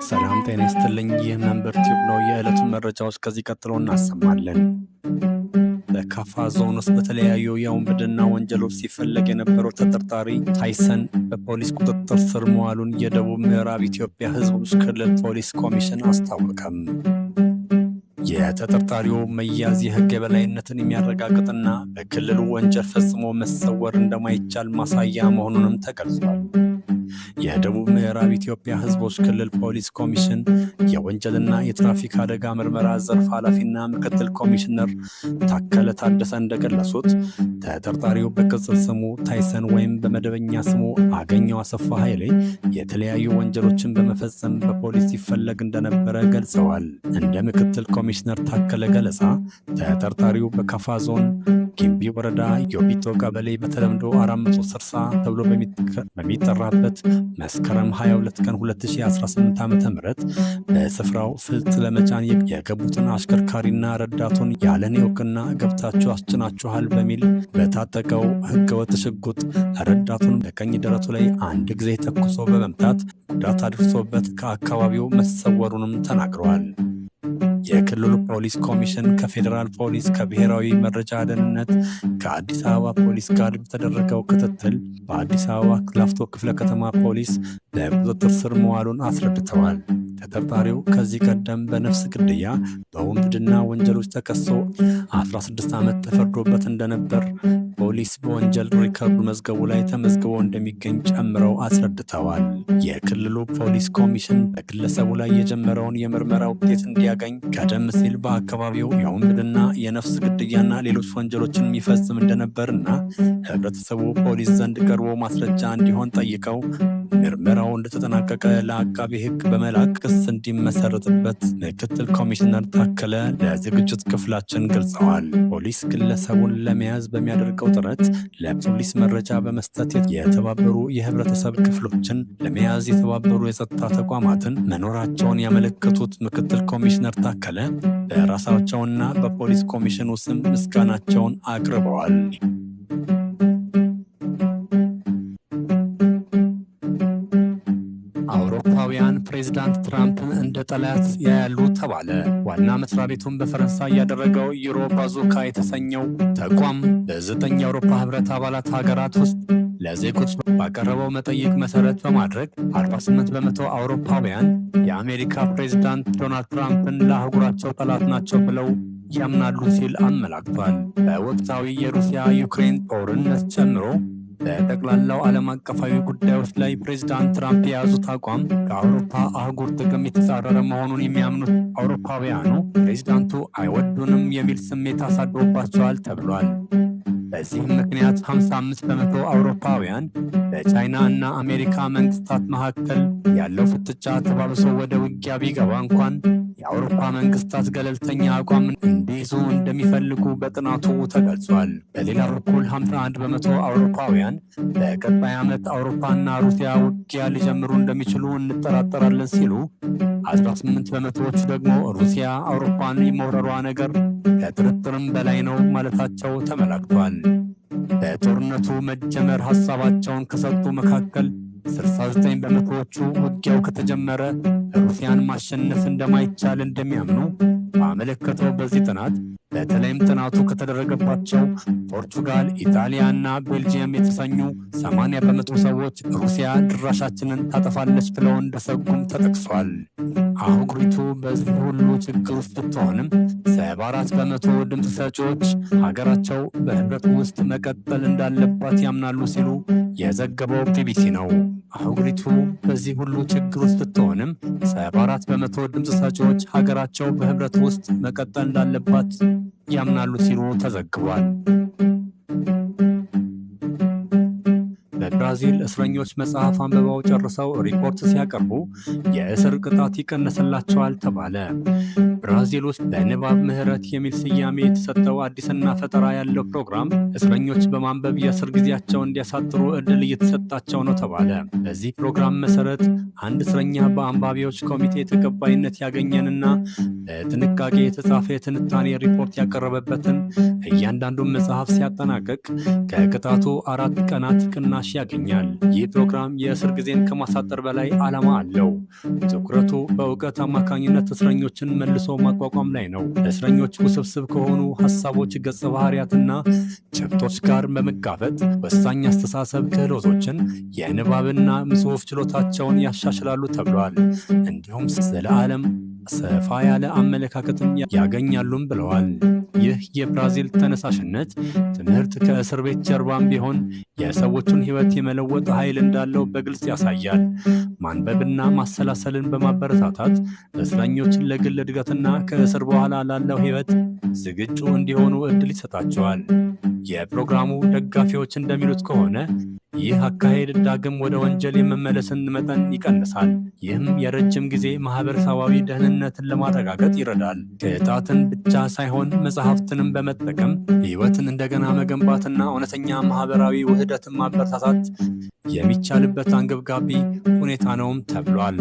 ሰላም ጤና ይስጥልኝ። ይህ መንበር ቲዩብ ነው። የዕለቱን መረጃዎች ከዚህ ቀጥሎ እናሰማለን። በካፋ ዞን ውስጥ በተለያዩ የውንብድና ወንጀሎች ሲፈለግ የነበረው ተጠርጣሪ ታይሰን በፖሊስ ቁጥጥር ስር መዋሉን የደቡብ ምዕራብ ኢትዮጵያ ሕዝቦች ክልል ፖሊስ ኮሚሽን አስታወቀም። የተጠርጣሪው መያዝ የሕግ የበላይነትን የሚያረጋግጥና በክልሉ ወንጀል ፈጽሞ መሰወር እንደማይቻል ማሳያ መሆኑንም ተገልጿል። የደቡብ ምዕራብ ኢትዮጵያ ሕዝቦች ክልል ፖሊስ ኮሚሽን የወንጀልና የትራፊክ አደጋ ምርመራ ዘርፍ ኃላፊና ምክትል ኮሚሽነር ታከለ ታደሰ እንደገለጹት ተጠርጣሪው በቅጽል ስሙ ታይሰን ወይም በመደበኛ ስሙ አገኘው አሰፋ ኃይሌ የተለያዩ ወንጀሎችን በመፈጸም በፖሊስ ይፈለግ እንደነበረ ገልጸዋል። እንደ ምክትል ኮሚሽነር ታከለ ገለጻ ተጠርጣሪው በካፋ ዞን ጊምቢ ወረዳ ዮቢቶ ቀበሌ በተለምዶ 460 ተብሎ በሚጠራበት መስከረም 22 ቀን 2018 ዓ.ም በስፍራው ፍልጥ ለመጫን የገቡትን አሽከርካሪና ረዳቱን ያለኔ እውቅና ገብታችሁ አስጭናችኋል በሚል በታጠቀው ህገወጥ ሽጉጥ ረዳቱን በቀኝ ደረቱ ላይ አንድ ጊዜ ተኩሶ በመምታት ጉዳት አድርሶበት ከአካባቢው መሰወሩንም ተናግረዋል። የክልሉ ፖሊስ ኮሚሽን ከፌዴራል ፖሊስ፣ ከብሔራዊ መረጃ ደህንነት፣ ከአዲስ አበባ ፖሊስ ጋር በተደረገው ክትትል በአዲስ አበባ ላፍቶ ክፍለ ከተማ ፖሊስ በቁጥጥር ስር መዋሉን አስረድተዋል። ተጠርጣሪው ከዚህ ቀደም በነፍስ ግድያ፣ በውንብድና ወንጀሎች ተከሶ 16 ዓመት ተፈርዶበት እንደነበር ፖሊስ በወንጀል ሪከርዱ መዝገቡ ላይ ተመዝግቦ እንደሚገኝ ጨምረው አስረድተዋል። የክልሉ ፖሊስ ኮሚሽን በግለሰቡ ላይ የጀመረውን የምርመራ ውጤት እንዲያገኝ ቀደም ሲል በአካባቢው የውንብድና፣ የነፍስ ግድያና ሌሎች ወንጀሎችን የሚፈጽም እንደነበርና ህብረተሰቡ ፖሊስ ዘንድ ቀርቦ ማስረጃ እንዲሆን ጠይቀው ምርመራው እንደተጠናቀቀ ለአቃቤ ሕግ በመላክ ክስ እንዲመሰረትበት ምክትል ኮሚሽነር ታከለ ለዝግጅት ክፍላችን ገልጸዋል። ፖሊስ ግለሰቡን ለመያዝ በሚያደርገው ጥረት ለፖሊስ መረጃ በመስጠት የተባበሩ የህብረተሰብ ክፍሎችን ለመያዝ የተባበሩ የጸጥታ ተቋማትን መኖራቸውን ያመለከቱት ምክትል ኮሚሽነር ታከለ በራሳቸውና በፖሊስ ኮሚሽኑ ስም ምስጋናቸውን አቅርበዋል። አውሮፓውያን ፕሬዝዳንት ትራምፕን እንደ ጠላት ያያሉ ተባለ። ዋና መስሪያ ቤቱን በፈረንሳይ ያደረገው ዩሮ ባዙካ የተሰኘው ተቋም በ9 የአውሮፓ ህብረት አባላት ሀገራት ውስጥ ለዜጎች ባቀረበው መጠይቅ መሰረት በማድረግ 48 በመቶ አውሮፓውያን የአሜሪካ ፕሬዝዳንት ዶናልድ ትራምፕን ለአህጉራቸው ጠላት ናቸው ብለው ያምናሉ ሲል አመላክቷል። በወቅታዊ የሩሲያ ዩክሬን ጦርነት ጨምሮ በጠቅላላው ዓለም አቀፋዊ ጉዳዮች ላይ ፕሬዝዳንት ትራምፕ የያዙት አቋም ከአውሮፓ አህጉር ጥቅም የተጻረረ መሆኑን የሚያምኑት አውሮፓውያኑ ፕሬዝዳንቱ አይወዱንም የሚል ስሜት አሳድሮባቸዋል ተብሏል። በዚህም ምክንያት 55 በመቶ አውሮፓውያን በቻይና እና አሜሪካ መንግስታት መካከል ያለው ፍጥጫ ተባብሶ ወደ ውጊያ ቢገባ እንኳን የአውሮፓ መንግስታት ገለልተኛ አቋም እንዲይዙ እንደሚፈልጉ በጥናቱ ተገልጿል። በሌላ በኩል 51 በመቶ አውሮፓውያን በቀጣይ ዓመት አውሮፓና ሩሲያ ውጊያ ሊጀምሩ እንደሚችሉ እንጠራጠራለን ሲሉ፣ 18 በመቶዎቹ ደግሞ ሩሲያ አውሮፓን የመውረሯ ነገር ከጥርጥርም በላይ ነው ማለታቸው ተመላክቷል። በጦርነቱ መጀመር ሐሳባቸውን ከሰጡ መካከል 69 በመቶዎቹ ውጊያው ከተጀመረ ሩሲያን ማሸነፍ እንደማይቻል እንደሚያምኑ ባመለከተው በዚህ ጥናት በተለይም ጥናቱ ከተደረገባቸው ፖርቱጋል፣ ኢጣሊያ እና ቤልጂየም የተሰኙ 80 በመቶ ሰዎች ሩሲያ ድራሻችንን ታጠፋለች ብለው እንደሰጉም ተጠቅሷል። አህጉሪቱ በዚህ ሁሉ ችግር ውስጥ ብትሆንም 74 በመቶ ድምፅ ሰጪዎች ሀገራቸው በህብረቱ ውስጥ መቀጠል እንዳለባት ያምናሉ ሲሉ የዘገበው ቢቢሲ ነው። አህጉሪቱ በዚህ ሁሉ ችግር ውስጥ ብትሆንም 74 በመቶ ድምፅ ሰጪዎች ሀገራቸው በህብረቱ ውስጥ መቀጠል እንዳለባት ያምናሉ ሲሉ ተዘግቧል። በብራዚል እስረኞች መጽሐፍ አንብበው ጨርሰው ሪፖርት ሲያቀርቡ የእስር ቅጣት ይቀነስላቸዋል ተባለ። ብራዚል ውስጥ በንባብ ምህረት የሚል ስያሜ የተሰጠው አዲስና ፈጠራ ያለው ፕሮግራም እስረኞች በማንበብ የእስር ጊዜያቸውን እንዲያሳጥሩ እድል እየተሰጣቸው ነው ተባለ። በዚህ ፕሮግራም መሰረት አንድ እስረኛ በአንባቢዎች ኮሚቴ ተቀባይነት ያገኘንና በጥንቃቄ የተጻፈ የትንታኔ ሪፖርት ያቀረበበትን እያንዳንዱን መጽሐፍ ሲያጠናቀቅ ከቅጣቱ 4 ቀናት ቅናሽ ያገኛል። ይገኛል። ይህ ፕሮግራም የእስር ጊዜን ከማሳጠር በላይ ዓላማ አለው። ትኩረቱ በእውቀት አማካኝነት እስረኞችን መልሶ ማቋቋም ላይ ነው። እስረኞች ውስብስብ ከሆኑ ሀሳቦች፣ ገጸ ባህሪያትና ጭብጦች ጋር በመጋፈጥ ወሳኝ አስተሳሰብ ክህሎቶችን፣ የንባብና ጽሑፍ ችሎታቸውን ያሻሽላሉ ተብሏል። እንዲሁም ስለ ዓለም ሰፋ ያለ አመለካከትም ያገኛሉም ብለዋል። ይህ የብራዚል ተነሳሽነት ትምህርት ከእስር ቤት ጀርባም ቢሆን የሰዎቹን ሕይወት የመለወጥ ኃይል እንዳለው በግልጽ ያሳያል። ማንበብና ማሰላሰልን በማበረታታት እስረኞችን ለግል እድገትና ከእስር በኋላ ላለው ሕይወት ዝግጁ እንዲሆኑ ዕድል ይሰጣቸዋል። የፕሮግራሙ ደጋፊዎች እንደሚሉት ከሆነ ይህ አካሄድ ዳግም ወደ ወንጀል የመመለስን መጠን ይቀንሳል። ይህም የረጅም ጊዜ ማህበረሰባዊ ደህንነትን ለማረጋገጥ ይረዳል። ቅጣትን ብቻ ሳይሆን መጽሐፍትንም በመጠቀም ሕይወትን እንደገና መገንባትና እውነተኛ ማህበራዊ ውህደትን ማበረታታት የሚቻልበት አንገብጋቢ ሁኔታ ነውም ተብሏል።